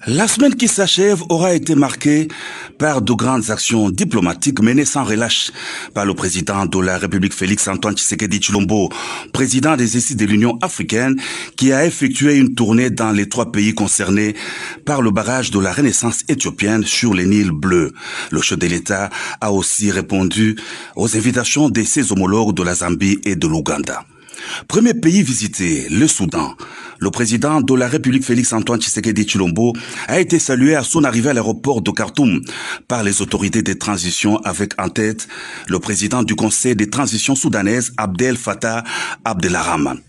La semaine qui s'achève aura été marquée par de grandes actions diplomatiques menées sans relâche par le président de la République Félix-Antoine Tshisekedi Tshilombo, président des États de l'Union africaine, qui a effectué une tournée dans les 3 pays concernés par le barrage de la Renaissance éthiopienne sur les Nils bleus. Le chef de l'État a aussi répondu aux invitations de ses homologues de la Zambie et de l'Ouganda. Premier pays visité, le Soudan. Le président de la République Félix-Antoine Tshisekedi Tshilombo a été salué à son arrivée à l'aéroport de Khartoum par les autorités de transition avec en tête le président du Conseil des transitions soudanaises Abdel Fattah Abdelrahman.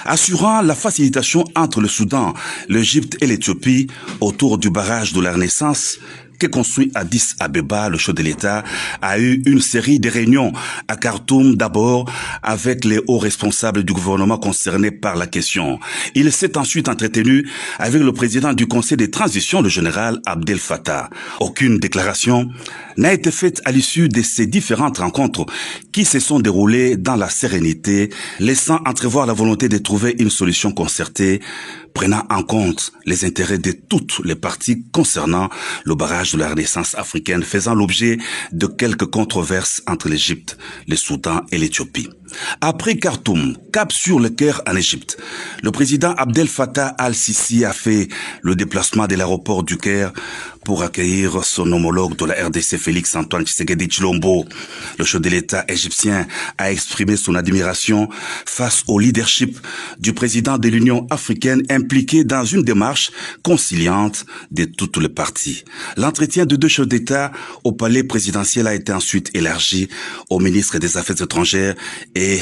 Assurant la facilitation entre le Soudan, l'Égypte et l'Éthiopie autour du barrage de la Renaissance, qui est construit à Addis Abeba, le chef de l'État a eu une série de réunions à Khartoum d'abord avec les hauts responsables du gouvernement concernés par la question. Il s'est ensuite entretenu avec le président du Conseil des transitions, le général Abdel Fattah. Aucune déclaration n'a été faite à l'issue de ces différentes rencontres qui se sont déroulées dans la sérénité, laissant entrevoir la volonté de trouver une solution concertée prenant en compte les intérêts de toutes les parties concernant le barrage de la Renaissance africaine, faisant l'objet de quelques controverses entre l'Égypte, le Soudan et l'Éthiopie. Après Khartoum, cap sur le Caire en Égypte, le président Abdel Fattah al-Sisi a fait le déplacement de l'aéroport du Caire pour accueillir son homologue de la RDC Félix-Antoine Tshisekedi Tshilombo. Le chef de l'État égyptien a exprimé son admiration face au leadership du président de l'Union africaine impliqué dans une démarche conciliante de toutes les parties. L'entretien de 2 chefs d'État au palais présidentiel a été ensuite élargi au ministre des Affaires étrangères et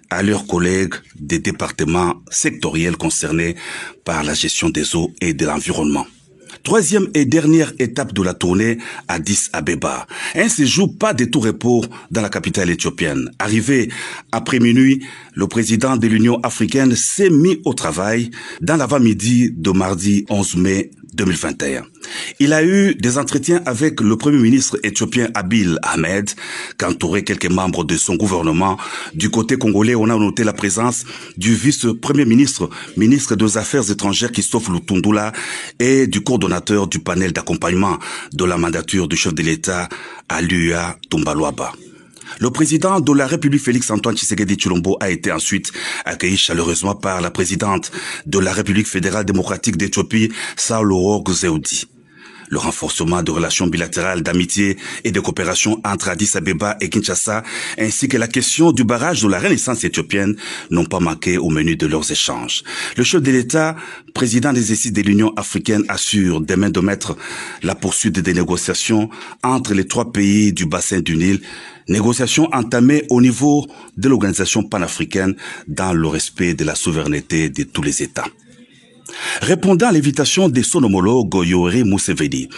à leurs collègues des départements sectoriels concernés par la gestion des eaux et de l'environnement. Troisième et dernière étape de la tournée, Addis Abeba. Un séjour pas de tout repos dans la capitale éthiopienne. Arrivé après minuit, le président de l'Union africaine s'est mis au travail dans l'avant-midi de mardi 11 mai 2021. Il a eu des entretiens avec le premier ministre éthiopien Abiy Ahmed, qu'entouraient quelques membres de son gouvernement. Du côté congolais, on a noté la présence du vice-premier ministre, ministre des Affaires étrangères Christophe Lutundula et du coordonnateur du panel d'accompagnement de la mandature du chef de l'État Aluya Tumbalwaba. Le président de la République Félix-Antoine Tshisekedi Tshilombo a été ensuite accueilli chaleureusement par la présidente de la République fédérale démocratique d'Éthiopie, Sahle-Work Zewde. Le renforcement de relations bilatérales d'amitié et de coopération entre Addis Abeba et Kinshasa, ainsi que la question du barrage de la Renaissance éthiopienne n'ont pas manqué au menu de leurs échanges. Le chef de l'État, président des États de l'Union africaine, assure demain de mettre la poursuite des négociations entre les 3 pays du bassin du Nil, négociations entamées au niveau de l'organisation panafricaine dans le respect de la souveraineté de tous les États. Répondant à l'invitation de son homologue Yoweri Museveni,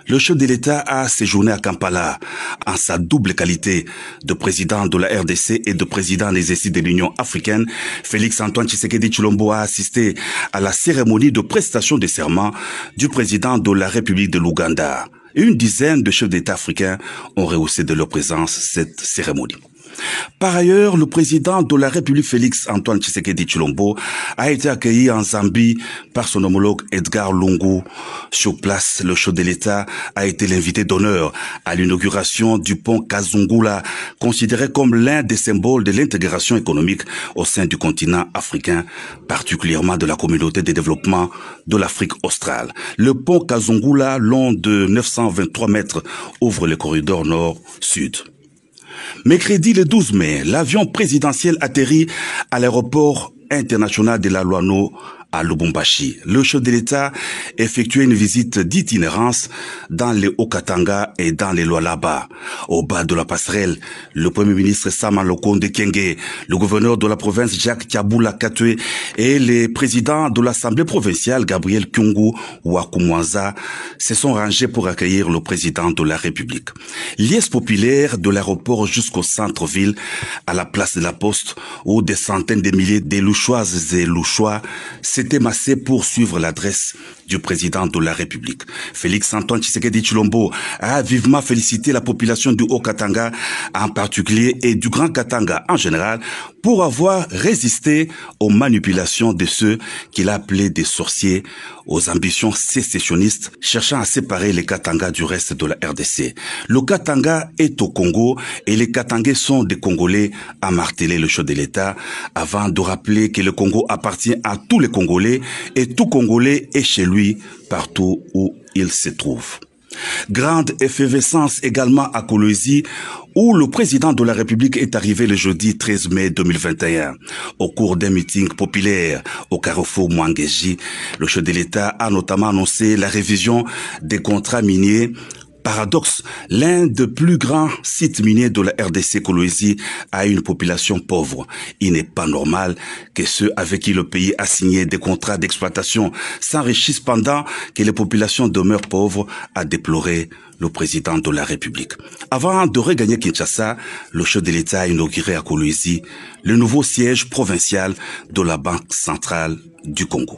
le chef de l'État a séjourné à Kampala en sa double qualité de président de la RDC et de président des États de l'Union africaine. Félix-Antoine Tshisekedi Tshilombo a assisté à la cérémonie de prestation de serment du président de la République de l'Ouganda. Une dizaine de chefs d'État africains ont rehaussé de leur présence cette cérémonie. Par ailleurs, le président de la République Félix-Antoine Tshisekedi Tshilombo a été accueilli en Zambie par son homologue Edgar Lungu. Sur place, le chef de l'État a été l'invité d'honneur à l'inauguration du pont Kazungula, considéré comme l'un des symboles de l'intégration économique au sein du continent africain, particulièrement de la communauté de développement de l'Afrique australe. Le pont Kazungula, long de 923 mètres, ouvre le corridor nord-sud. Mercredi le 12 mai, l'avion présidentiel atterrit à l'aéroport international de la Luano à Lubumbashi. Le chef de l'État effectuait une visite d'itinérance dans les Haut-Katanga et dans les Lualaba. Au bas de la passerelle, le premier ministre Sama Lukonde Kyenge, le gouverneur de la province Jacques Tiabula Katwe et les présidents de l'Assemblée provinciale Gabriel Kyungu Wakumwanza se sont rangés pour accueillir le président de la République. Liesse populaire de l'aéroport jusqu'au centre-ville, à la place de la Poste, où des centaines de milliers de Louchoises et Louchois s'étaient s'étaient massés pour suivre l'adresse du président de la République. Félix-Antoine Tshisekedi Tshilombo a vivement félicité la population du Haut-Katanga en particulier et du Grand Katanga en général pour avoir résisté aux manipulations de ceux qu'il a appelés des sorciers, aux ambitions sécessionnistes cherchant à séparer les Katanga du reste de la RDC. Le Katanga est au Congo et les Katangais sont des Congolais, a martelé le chef de l'État avant de rappeler que le Congo appartient à tous les Congolais et tout Congolais est chez lui partout où il se trouve. Grande effervescence également à Kolwezi, où le président de la République est arrivé le jeudi 13 mai 2021. Au cours d'un meeting populaire au carrefour Mwangeji, le chef de l'État a notamment annoncé la révision des contrats miniers. Paradoxe, l'un des plus grands sites miniers de la RDC Kolwezi a une population pauvre. Il n'est pas normal que ceux avec qui le pays a signé des contrats d'exploitation s'enrichissent pendant que les populations demeurent pauvres, a déploré le président de la République. Avant de regagner Kinshasa, le chef de l'État a inauguré à Kolwezi le nouveau siège provincial de la Banque centrale du Congo.